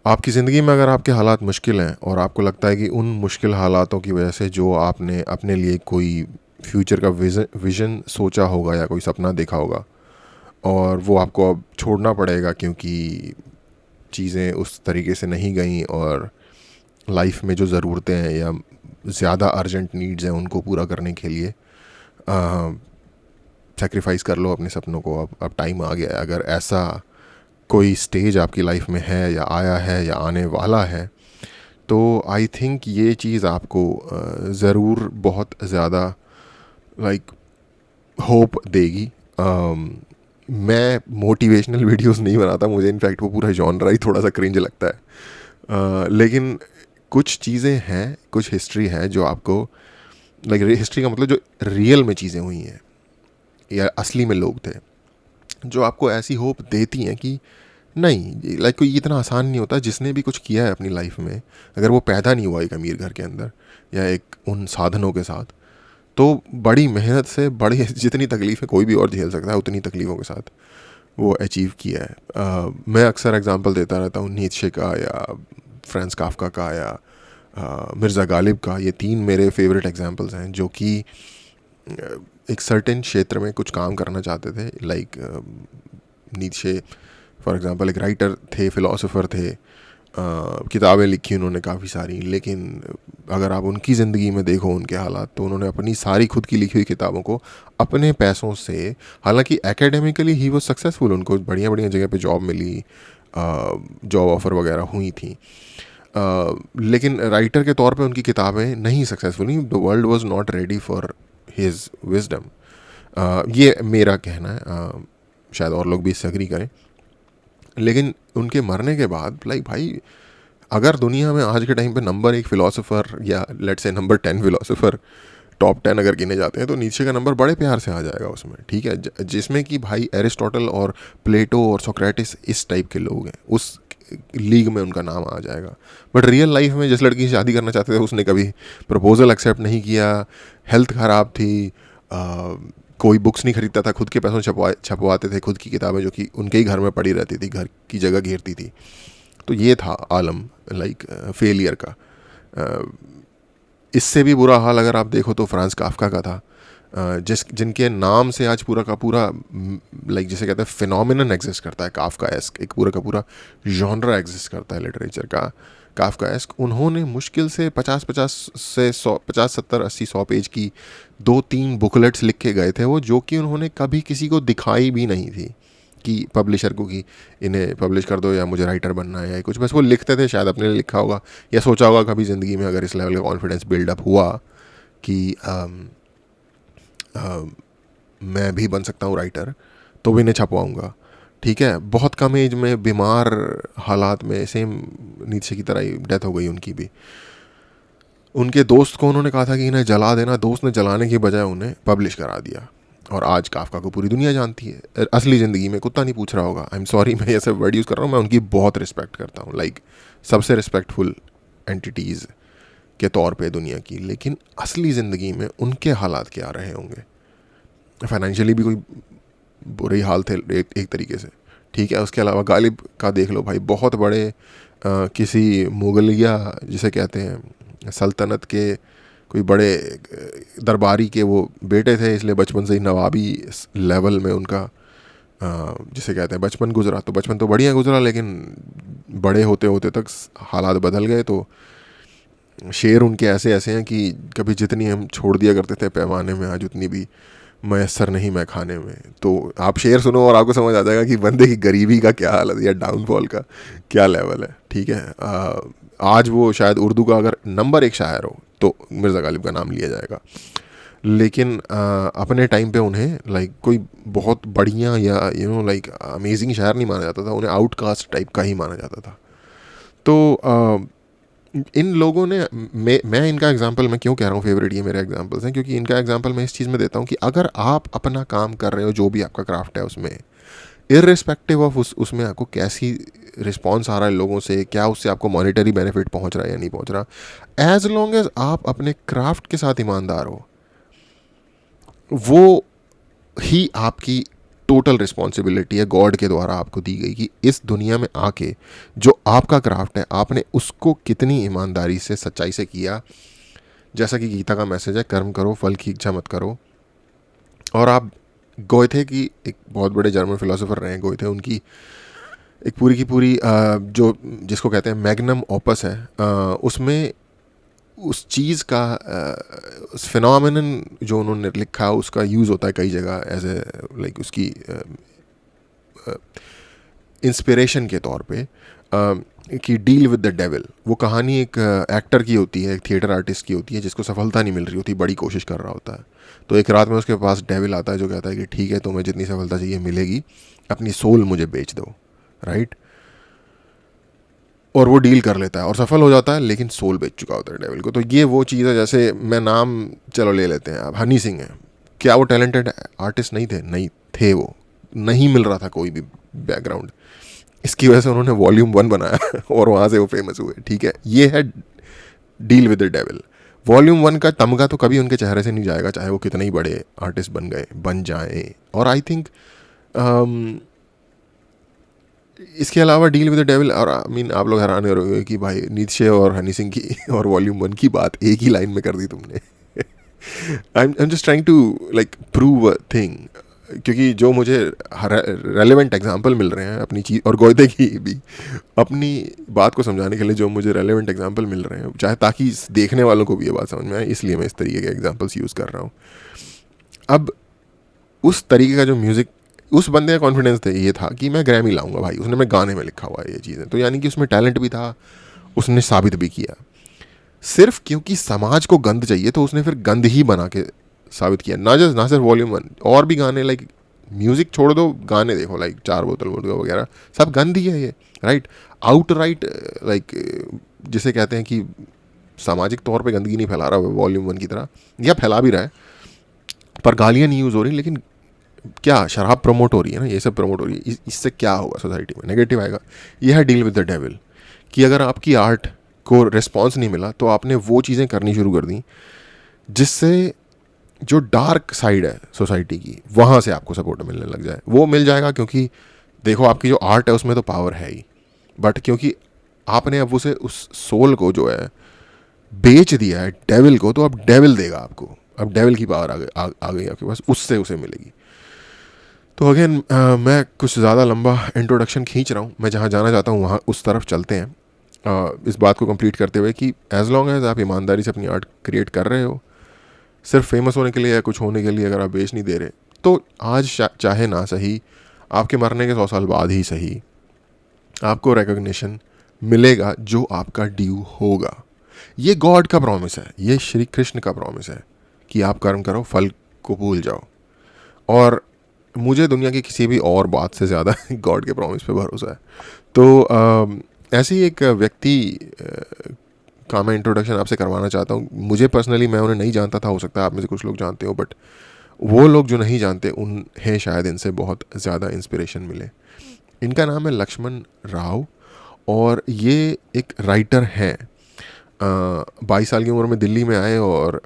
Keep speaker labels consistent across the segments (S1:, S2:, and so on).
S1: आपकी ज़िंदगी में अगर आपके हालात मुश्किल हैं और आपको लगता है कि उन मुश्किल हालातों की वजह से जो आपने अपने लिए कोई फ्यूचर का विज़न सोचा होगा या कोई सपना देखा होगा और वो आपको अब छोड़ना पड़ेगा क्योंकि चीज़ें उस तरीके से नहीं गई और लाइफ में जो ज़रूरतें हैं या ज़्यादा अर्जेंट नीड्स हैं उनको पूरा करने के लिए सेक्रीफाइस कर लो अपने सपनों को। अब टाइम आ गया है। अगर ऐसा कोई स्टेज आपकी लाइफ में है या आया है या आने वाला है तो आई थिंक ये चीज़ आपको ज़रूर बहुत ज़्यादा लाइक होप देगी। मैं मोटिवेशनल वीडियोस नहीं बनाता, मुझे इनफैक्ट वो पूरा जॉनरा ही थोड़ा सा क्रिंज लगता है। लेकिन कुछ चीज़ें हैं, कुछ हिस्ट्री है जो आपको लाइक हिस्ट्री का मतलब जो रियल में चीज़ें हुई हैं या असली में लोग थे जो आपको ऐसी होप देती हैं कि नहीं, लाइक कोई इतना आसान नहीं होता। जिसने भी कुछ किया है अपनी लाइफ में, अगर वो पैदा नहीं हुआ एक अमीर घर के अंदर या एक उन साधनों के साथ, तो बड़ी मेहनत से बड़ी जितनी तकलीफ़ें कोई भी और झेल सकता है उतनी तकलीफ़ों के साथ वो अचीव किया है। मैं अक्सर एग्जांपल देता रहता हूँ नीत्शे का या फ्रांज काफ्का का या मिर्ज़ा गालिब का। ये तीन मेरे फेवरेट एग्जांपल्स हैं जो कि एक सर्टेन क्षेत्र में कुछ काम करना चाहते थे। लाइक नीत्शे फॉर एग्जांपल एक राइटर थे, फ़िलासफ़र थे, किताबें लिखी उन्होंने काफ़ी सारी, लेकिन अगर आप उनकी ज़िंदगी में देखो उनके हालात, तो उन्होंने अपनी सारी खुद की लिखी हुई किताबों को अपने पैसों से, हालांकि एकेडमिकली ही वो सक्सेसफुल, उनको बढ़िया बढ़िया जगह पे जॉब मिली, जॉब ऑफ़र वगैरह हुई थी, लेकिन राइटर के तौर पे उनकी किताबें नहीं सक्सेसफुल हुई। The world was not ready for his wisdom. ये मेरा कहना है, शायद और लोग भी इससे एग्री करें। लेकिन उनके मरने के बाद लाइक भाई, अगर दुनिया में आज के टाइम पे नंबर एक फ़िलासफ़र या लेट से नंबर 10 फ़िलासफ़र, टॉप 10 अगर गिने जाते हैं तो नीचे का नंबर बड़े प्यार से आ जाएगा उसमें, ठीक है, जिसमें कि भाई एरिस्टोटल और प्लेटो और सोक्रेटिस इस टाइप के लोग हैं, उस लीग में उनका नाम आ जाएगा। बट रियल लाइफ में जिस लड़की से शादी करना चाहते थे उसने कभी प्रपोजल एक्सेप्ट नहीं किया, हेल्थ ख़राब थी, कोई बुक्स नहीं खरीदता था, खुद के पैसों छपवाते थे खुद की किताबें जो कि उनके ही घर में पड़ी रहती थी, घर की जगह घेरती थी। तो ये था आलम लाइक फेलियर का। इससे भी बुरा हाल अगर आप देखो तो फ्रांज काफ्का का था, जिनके नाम से आज पूरा का पूरा लाइक जिसे कहते हैं फिनोमिनन एग्जिस्ट करता है, काफ्का एस्क, एक पूरा का पूरा जॉनरा एग्जिस्ट करता है लिटरेचर का, काफ्का एस्क। उन्होंने मुश्किल से 50-50 से 100, 50-70-80-100 पेज की 2-3 बुकलेट्स लिख के गए थे वो, जो कि उन्होंने कभी किसी को दिखाई भी नहीं थी कि पब्लिशर को कि इन्हें पब्लिश कर दो या मुझे राइटर बनना है या कुछ। बस वो लिखते थे, शायद अपने लिए लिखा होगा या सोचा होगा कभी ज़िंदगी में अगर इस लेवल का कॉन्फिडेंस बिल्डअप हुआ कि मैं भी बन सकता हूँ राइटर, तो भी इन्हें छपवाऊँगा। ठीक है, बहुत कम एज में बीमार हालात में, सेम नीचे की तरह ही डेथ हो गई उनकी भी। उनके दोस्त को उन्होंने कहा था कि इन्हें जला देना, दोस्त ने जलाने की बजाय उन्हें पब्लिश करा दिया, और आज काफ्का को पूरी दुनिया जानती है। असली ज़िंदगी में कुत्ता नहीं पूछ रहा होगा। आई एम सॉरी, मैं ये सब वर्ड यूज़ कर रहा हूँ, मैं उनकी बहुत रिस्पेक्ट करता हूँ, लाइक सबसे रिस्पेक्टफुल एंटिटीज़ के तौर पे दुनिया की। लेकिन असली ज़िंदगी में उनके हालात क्या रहे होंगे? फाइनेंशियली भी कोई बुरे ही हाल थे एक तरीके से, ठीक है। उसके अलावा गालिब का देख लो भाई, बहुत बड़े किसी मुगलिया जिसे कहते हैं सल्तनत के कोई बड़े दरबारी के वो बेटे थे, इसलिए बचपन से ही नवाबी लेवल में उनका जिसे कहते हैं बचपन गुजरा। तो बचपन तो बढ़िया गुजरा, लेकिन बड़े होते होते तक हालात बदल गए। तो शेर उनके ऐसे ऐसे हैं कि कभी जितनी हम छोड़ दिया करते थे पैमाने में, आज उतनी भी मैसर नहीं मैं खाने में। तो आप शेर सुनो और आपको समझ आ जाएगा कि बंदे की गरीबी का क्या हालत या डाउनफॉल का क्या लेवल है, ठीक है। आज वो शायद उर्दू का अगर नंबर 1 शायर हो तो मिर्ज़ा गालिब का नाम लिया जाएगा, लेकिन अपने टाइम पे उन्हें लाइक कोई बहुत बढ़िया या लाइक अमेजिंग शायर नहीं माना जाता था, उन्हें आउटकास्ट टाइप का ही माना जाता था। तो इन लोगों ने, मैं इनका एग्जांपल मैं क्यों कह रहा हूँ फेवरेट ये मेरे एग्जांपल्स हैं, क्योंकि इनका एग्जांपल मैं इस चीज़ में देता हूँ कि अगर आप अपना काम कर रहे हो, जो भी आपका क्राफ्ट है उसमें, इर्रिस्पेक्टिव ऑफ उसमें आपको कैसी रिस्पॉन्स आ रहा है लोगों से, क्या उससे आपको मॉनेटरी बेनिफिट पहुँच रहा है या नहीं पहुँच रहा, एज लॉन्ग एज आप अपने क्राफ्ट के साथ ईमानदार हो, वो ही आपकी टोटल रिस्पॉन्सिबिलिटी है गॉड के द्वारा आपको दी गई कि इस दुनिया में आके जो आपका क्राफ्ट है आपने उसको कितनी ईमानदारी से सच्चाई से किया। जैसा कि गीता का मैसेज है, कर्म करो फल की इच्छा मत करो। और आप गोएथे की, एक बहुत बड़े जर्मन फिलोसोफर रहे हैं गोएथे, उनकी एक पूरी की पूरी जो जिसको कहते हैं मैग्नम ओपस है, उसमें उस चीज़ का उस फिनोमेनन जो उन्होंने लिखा उसका यूज़ होता है कई जगह एज ए लाइक उसकी इंस्पिरेशन के तौर पे, कि डील विद द डेविल। वो कहानी एक एक्टर की होती है, एक थिएटर आर्टिस्ट की होती है जिसको सफलता नहीं मिल रही होती, बड़ी कोशिश कर रहा होता है। तो एक रात में उसके पास डेविल आता है जो कहता है कि ठीक है तुम्हें जितनी सफलता चाहिए मिलेगी, अपनी सोल मुझे बेच दो, राइट। और वो डील कर लेता है और सफल हो जाता है, लेकिन सोल बेच चुका होता है डेविल को। तो ये वो चीज़ है, जैसे मैं नाम चलो ले लेते हैं, अब हनी सिंह है, क्या वो टैलेंटेड आर्टिस्ट नहीं थे? नहीं थे, वो नहीं मिल रहा था कोई भी बैकग्राउंड, इसकी वजह से उन्होंने वॉल्यूम 1 बनाया और वहाँ से वो फेमस हुए। ठीक है, ये है deal with the devil. Volume 1 का तमगा तो कभी उनके चेहरे से नहीं जाएगा, चाहे वो कितने ही बड़े आर्टिस्ट बन जाएं। और आई थिंक इसके अलावा डील विद द डेविल, और आई मीन आप लोग हैरान हो रहे हो कि भाई नीतशे और हनी सिंह की और वॉल्यूम 1 की बात एक ही लाइन में कर दी तुमने। I am just trying to like prove a thing, क्योंकि जो मुझे रेलेवेंट एग्जांपल मिल रहे हैं अपनी चीज़, और गोयदे की भी अपनी बात को समझाने के लिए जो मुझे रेलेवेंट एग्जांपल मिल रहे हैं, चाहे ताकि देखने वालों को भी ये बात समझ में आए, इसलिए मैं इस तरीके के एग्जांपल्स यूज़ कर रहा हूँ। अब उस तरीके का जो म्यूज़िक, उस बंदे का कॉन्फिडेंस था, ये था कि मैं ग्रैमी लाऊंगा भाई, उसने मैं गाने में लिखा हुआ है ये चीज़ें, तो यानी कि उसमें टैलेंट भी था, उसने साबित भी किया। सिर्फ क्योंकि समाज को गंद चाहिए तो उसने फिर गंद ही बना के साबित किया। ना सिर्फ वॉल्यूम 1, और भी गाने, लाइक म्यूज़िक छोड़ दो, गाने देखो लाइक 4 बोतल वोडका वगैरह, सब गंद ही है ये, राइट। आउट राइट लाइक जिसे कहते हैं कि सामाजिक तौर पे गंदगी नहीं फैला रहा वॉल्यूम 1 की तरह, या फैला भी रहा है पर गालियाँ नहीं यूज़ हो रही, लेकिन क्या शराब प्रमोट हो रही है ना, ये सब प्रमोट हो रही है, इससे क्या होगा सोसाइटी में, नेगेटिव आएगा। यह है डील विद द डेविल, कि अगर आपकी आर्ट को रिस्पॉन्स नहीं मिला तो आपने वो चीज़ें करनी शुरू कर दी जिससे जो डार्क साइड है सोसाइटी की, वहाँ से आपको सपोर्ट मिलने लग जाए। वो मिल जाएगा क्योंकि देखो आपकी जो आर्ट है उसमें तो पावर है ही, बट क्योंकि आपने अब उसे, उस सोल को जो है बेच दिया है डेविल को, तो अब डेविल देगा आपको, अब डेविल की पावर आ गई आपके पास, उससे उसे मिलेगी। तो अगेन मैं कुछ ज़्यादा लंबा इंट्रोडक्शन खींच रहा हूँ, मैं जहाँ जाना चाहता हूँ वहाँ उस तरफ चलते हैं। इस बात को कंप्लीट करते हुए कि एज लॉन्ग एज आप ईमानदारी से अपनी आर्ट क्रिएट कर रहे हो, सिर्फ फेमस होने के लिए या कुछ होने के लिए अगर आप बेच नहीं दे रहे, तो आज चाहे ना सही, आपके मरने के 100 साल बाद ही सही, आपको रिकग्निशन मिलेगा जो आपका ड्यू होगा। ये गॉड का प्रॉमिस है, ये श्री कृष्ण का प्रॉमिस है कि आप कर्म करो फल को भूल जाओ। और मुझे दुनिया की किसी भी और बात से ज़्यादा गॉड के प्रॉमिस पे भरोसा है। तो ऐसी एक व्यक्ति का मैं इंट्रोडक्शन आपसे करवाना चाहता हूँ। मुझे पर्सनली, मैं उन्हें नहीं जानता था, हो सकता है आप में से कुछ लोग जानते हो, बट वो लोग जो नहीं जानते उन्हें शायद इनसे बहुत ज़्यादा इंस्पिरेशन मिले। इनका नाम है लक्ष्मण राव, और ये एक राइटर हैं। 22 साल की उम्र में दिल्ली में आए और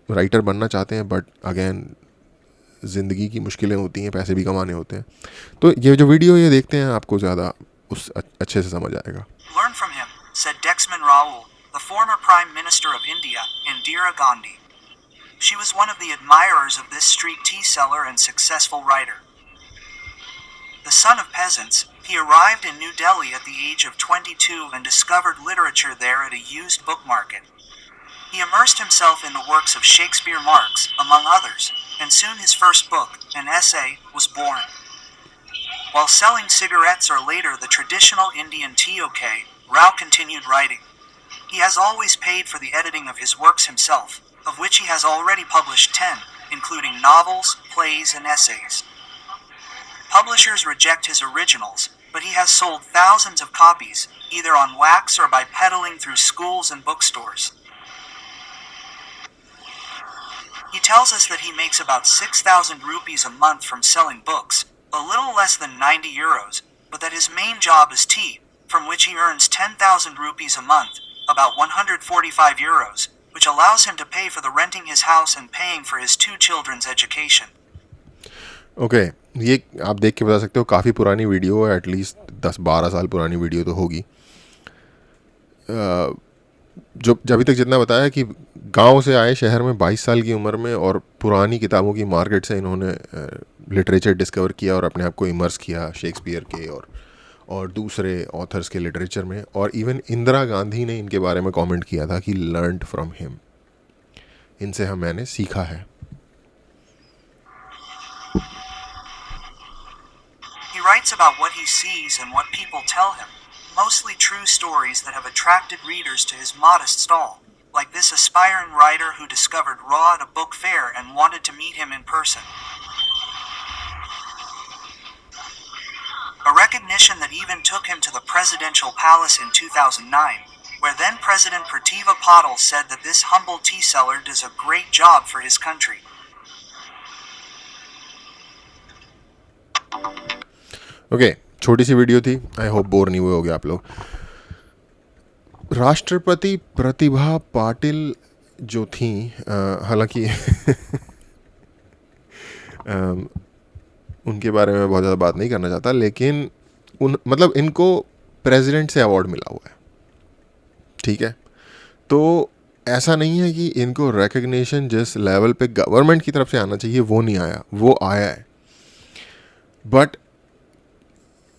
S1: राइटर बनना चाहते हैं, बट अगेन ज़िंदगी की मुश्किलें होती हैं, पैसे भी कमाने होते हैं। तो ये जो वीडियो ये देखते हैं आपको ज़्यादा उस अच्छे से समझ आएगा।
S2: Learn from him, said Dexman Raoul, the former Prime Minister of India, Indira Gandhi. She was one of the admirers of this street tea seller and successful writer. The son of peasants, he arrived in New Delhi at the age of 22 and discovered literature there at a used book market. He immersed himself in the works of Shakespeare, Marx, among others, and soon his first book, an essay, was born. While selling cigarettes or later the traditional Indian TOK, Rao continued writing. He has always paid for the editing of his works himself, of which he has already published 10, including novels, plays, and essays. Publishers reject his originals, but he has sold thousands of copies, either on wax or by peddling through schools and bookstores. He tells us that he makes about 6,000 rupees a month from selling books, a little less than 90 euros, but that his main job is tea, from which he earns 10,000 rupees a month, about 145 euros, which allows him to pay for the renting his house and paying for his 2 children's education.
S1: Okay, ये आप देख के बता सकते हो काफ़ी पुरानी video है, एटलीस्ट 10-12 साल पुरानी वीडियो तो होगी। जो अभी तक जितना बताया कि गांव से आए शहर में 22 साल की उम्र में, और पुरानी किताबों की मार्केट से इन्होंने लिटरेचर डिस्कवर किया और अपने आप को इमर्स किया शेक्सपियर के और दूसरे ऑथर्स के लिटरेचर में। और इवन इंदिरा गांधी ने इनके बारे में कमेंट किया था कि लर्नड फ्रॉम हिम, इनसे मैंने सीखा है।
S2: He writes about what he sees and what people tell him, mostly true stories that have attracted readers to his modest stall, like this aspiring writer who discovered Raw at a book fair and wanted to meet him in person. A recognition that even took him to the presidential palace in 2009, where then President Prativa Patil said that this humble tea seller does a great job for his country.
S1: Okay, छोटी सी video थी, I hope bore नहीं हुए होगे आप लोग। राष्ट्रपति प्रतिभा पाटिल जो थी, हालांकि उनके बारे में बहुत ज़्यादा बात नहीं करना चाहता, लेकिन मतलब इनको प्रेसिडेंट से अवार्ड मिला हुआ है, ठीक है। तो ऐसा नहीं है कि इनको रिकग्निशन जिस लेवल पे गवर्नमेंट की तरफ से आना चाहिए वो नहीं आया, वो आया है। बट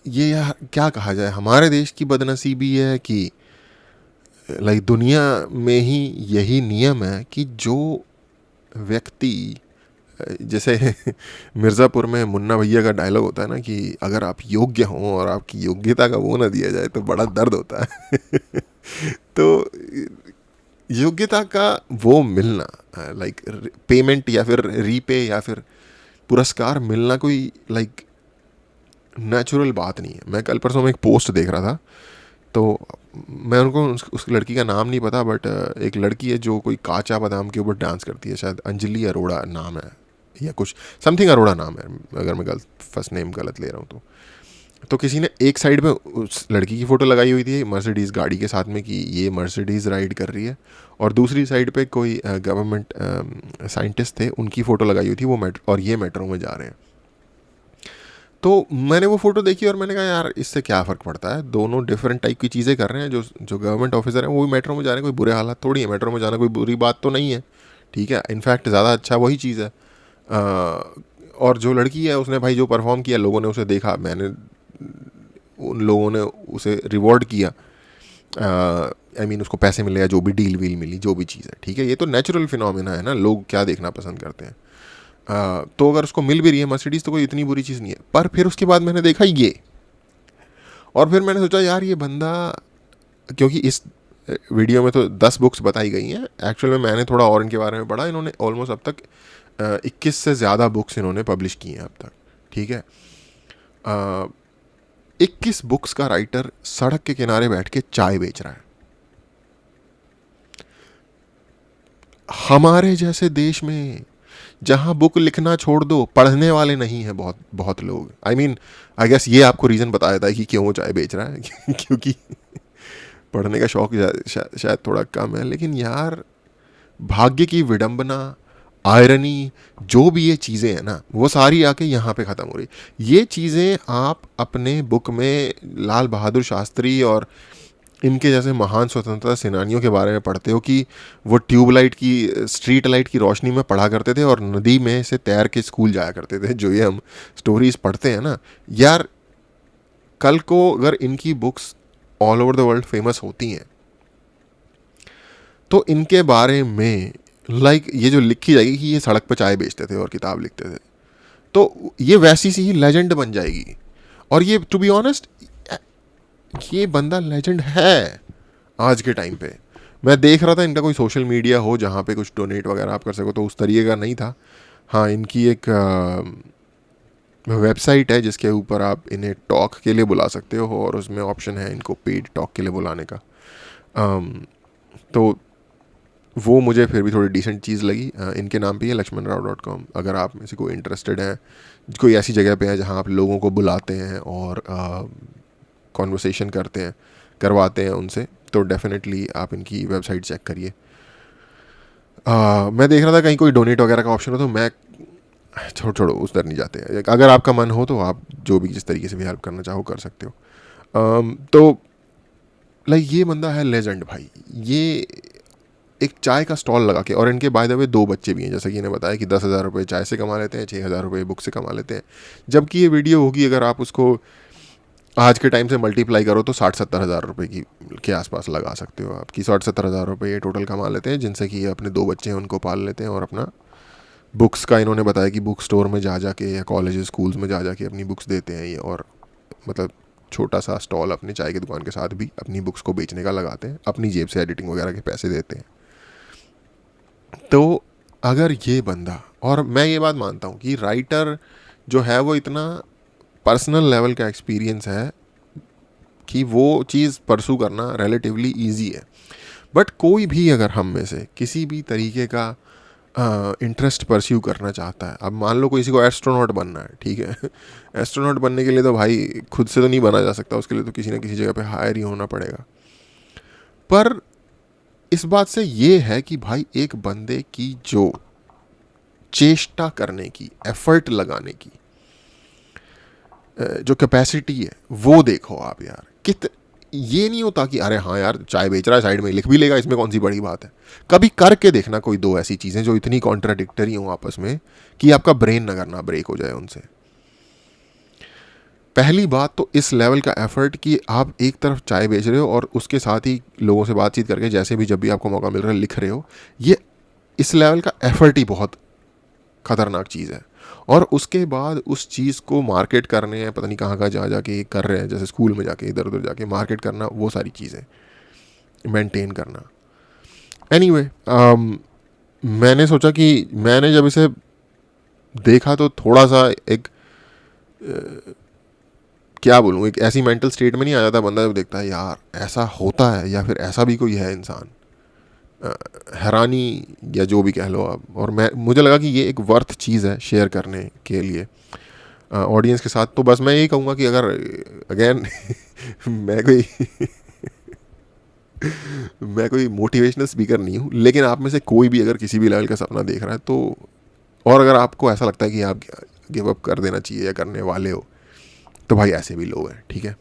S1: ये यार क्या कहा जाए, हमारे देश की बदनसीबी है कि लाइक दुनिया में ही यही नियम है कि जो व्यक्ति, जैसे मिर्ज़ापुर में मुन्ना भैया का डायलॉग होता है ना कि अगर आप योग्य हों और आपकी योग्यता का वो ना दिया जाए तो बड़ा दर्द होता है। तो योग्यता का वो मिलना, लाइक पेमेंट या फिर रीपे या फिर पुरस्कार मिलना कोई लाइक नेचुरल बात नहीं है। मैं कल परसों में एक पोस्ट देख रहा था, तो मैं उनको उस लड़की का नाम नहीं पता, बट एक लड़की है जो कोई काचा बादाम के ऊपर डांस करती है, शायद अंजलि अरोड़ा नाम है या कुछ समथिंग अरोड़ा नाम है, अगर मैं फर्स्ट नेम गलत ले रहा हूँ तो किसी ने एक साइड में उस लड़की की फ़ोटो लगाई हुई थी मर्सिडीज़ गाड़ी के साथ में कि ये मर्सिडीज़ राइड कर रही है, और दूसरी साइड पे कोई गवर्नमेंट साइंटिस्ट थे, उनकी फ़ोटो लगाई हुई थी वो और ये मेट्रो में जा रहे हैं। तो मैंने वो फ़ोटो देखी और मैंने कहा यार इससे क्या फ़र्क पड़ता है, दोनों डिफरेंट टाइप की चीज़ें कर रहे हैं। जो गवर्नमेंट ऑफिसर हैं वो भी मेट्रो में जा रहे हैं, कोई बुरे हालात थोड़ी है, मेट्रो में जाना कोई बुरी बात तो नहीं है, ठीक है। इनफैक्ट ज़्यादा अच्छा वही चीज़ है। और जो लड़की है उसने भाई जो परफॉर्म किया, लोगों ने उसे देखा, मैंने उन लोगों ने उसे रिवॉर्ड किया, आई मीन उसको पैसे मिले या जो भी डील वील मिली, जो भी चीज़ है, ठीक है। ये तो नेचुरल फिनोमिना है ना, लोग क्या देखना पसंद करते हैं। तो अगर उसको मिल भी रही है मर्सिडीज़ तो कोई इतनी बुरी चीज़ नहीं है। पर फिर उसके बाद मैंने देखा ये, और फिर मैंने सोचा यार ये बंदा, क्योंकि इस वीडियो में तो 10 बुक्स बताई गई हैं, एक्चुअल में मैंने थोड़ा और इनके बारे में पढ़ा। इन्होंने ऑलमोस्ट अब तक 21 से ज़्यादा बुक्स इन्होंने पब्लिश की हैं अब तक, ठीक है। 21 बुक्स का राइटर सड़क के किनारे बैठ के चाय बेच रहा है। हमारे जैसे देश में जहाँ बुक लिखना छोड़ दो, पढ़ने वाले नहीं हैं बहुत बहुत लोग। आई मीन आई गेस ये आपको रीज़न बता देता है कि क्यों वो चाय बेच रहा है क्योंकि पढ़ने का शौक शायद थोड़ा कम है। लेकिन यार भाग्य की विडंबना, आयरनी, जो भी ये चीज़ें हैं ना, वो सारी आके यहाँ पे ख़त्म हो रही। ये चीज़ें आप अपने बुक में लाल बहादुर शास्त्री और इनके जैसे महान स्वतंत्रता सेनानियों के बारे में पढ़ते हो कि वो ट्यूबलाइट की, स्ट्रीट लाइट की रोशनी में पढ़ा करते थे और नदी में से तैर के स्कूल जाया करते थे। जो ये हम स्टोरीज पढ़ते हैं ना यार, कल को अगर इनकी books all over the world famous होती हैं तो इनके बारे में लाइक ये जो लिखी जाएगी कि ये सड़क पर चाय बेचते थे और किताब लिखते थे, तो ये वैसी सी ही लेजेंड बन जाएगी। और ये टू बी ऑनेस्ट ये बंदा लेजेंड है आज के टाइम पे। मैं देख रहा था इनका कोई सोशल मीडिया हो जहाँ पे कुछ डोनेट वगैरह आप कर सको, तो उस तरीके का नहीं था। हाँ, इनकी एक वेबसाइट है जिसके ऊपर आप इन्हें टॉक के लिए बुला सकते हो और उसमें ऑप्शन है इनको पेड टॉक के लिए बुलाने का। तो वो मुझे फिर भी थोड़ी डिसेंट चीज़ लगी। इनके नाम पे है lakshmanrao.com। अगर आप में से कोई इंटरेस्टेड है, कोई ऐसी जगह पे है जहाँ आप लोगों को बुलाते हैं और कॉन्वर्सेशन करवाते हैं उनसे, तो डेफिनेटली आप इनकी वेबसाइट चेक करिए। मैं देख रहा था कहीं कोई डोनेट वगैरह का ऑप्शन हो, तो मैं छोड़ो उधर नहीं जाते हैं। अगर आपका मन हो तो आप जो भी जिस तरीके से भी हेल्प करना चाहो कर सकते हो। तो लाइक ये बंदा है लेजेंड भाई। ये एक चाय का स्टॉल लगा के, और इनके बाय द वे 2 बच्चे भी हैं, जैसा कि इन्हें बताया कि 10,000 रुपये चाय से कमा लेते हैं, 6,000 रुपये बुक से कमा लेते हैं। जबकि ये वीडियो होगी, अगर आप उसको आज के टाइम से मल्टीप्लाई करो तो 60-70 हज़ार रुपये की के आसपास लगा सकते हो आप, कि 60-70 हज़ार रुपये ये टोटल कमा लेते हैं, जिनसे कि ये अपने 2 बच्चे हैं उनको पाल लेते हैं, और अपना बुक्स का इन्होंने बताया कि बुक स्टोर में जा के या कॉलेज स्कूल्स में जा के अपनी बुक्स देते हैं ये, और मतलब छोटा सा स्टॉल अपनी चाय की दुकान के साथ भी अपनी बुक्स को बेचने का लगाते हैं, अपनी जेब से एडिटिंग वगैरह के पैसे देते हैं। तो अगर ये बंदा, और मैं ये बात मानता हूँ कि राइटर जो है वो इतना पर्सनल लेवल का एक्सपीरियंस है कि वो चीज़ परसू करना रिलेटिवली ईजी है, बट कोई भी अगर हम में से किसी भी तरीके का इंटरेस्ट परस्यू करना चाहता है, अब मान लो किसी को एस्ट्रोनॉट बनना है, ठीक है एस्ट्रोनॉट बनने के लिए तो भाई खुद से तो नहीं बना जा सकता, उसके लिए तो किसी ना किसी जगह पे हायर ही होना पड़ेगा। पर इस बात से ये है कि भाई एक बंदे की जो चेष्टा करने की, एफर्ट लगाने की जो कैपेसिटी है वो देखो आप यार। ये नहीं होता कि अरे हाँ यार चाय बेच रहा है साइड में लिख भी लेगा, इसमें कौन सी बड़ी बात है। कभी करके देखना कोई 2 ऐसी चीज़ें जो इतनी कॉन्ट्राडिक्टरी हो आपस में कि आपका ब्रेन ना ब्रेक हो जाए उनसे। पहली बात तो इस लेवल का एफर्ट कि आप एक तरफ चाय बेच रहे हो और उसके साथ ही लोगों से बातचीत करके जैसे भी जब भी आपको मौका मिल रहा है लिख रहे हो, ये इस लेवल का एफर्ट ही बहुत ख़तरनाक चीज़ है। और उसके बाद उस चीज़ को मार्केट करने हैं, पता नहीं कहाँ जा जाके कर रहे हैं, जैसे स्कूल में जाके इधर उधर जाके मार्केट करना, वो सारी चीज़ें मेंटेन करना। एनीवे मैंने सोचा कि मैंने जब इसे देखा तो थोड़ा सा एक क्या बोलूँ, एक ऐसी मेंटल स्टेट में नहीं आ जाता बंदा जब देखता है यार ऐसा होता है या फिर ऐसा भी कोई है इंसान, हैरानी या जो भी कह लो आप। और मुझे लगा कि ये एक वर्थ चीज़ है शेयर करने के लिए ऑडियंस के साथ। तो बस मैं यही कहूँगा कि अगर अगेन मैं कोई मैं कोई मोटिवेशनल स्पीकर नहीं हूँ, लेकिन आप में से कोई भी अगर किसी भी लेवल का सपना देख रहा है तो, और अगर आपको ऐसा लगता है कि आप गिव अप कर देना चाहिए या करने वाले हो, तो भाई ऐसे भी लोग हैं, ठीक है।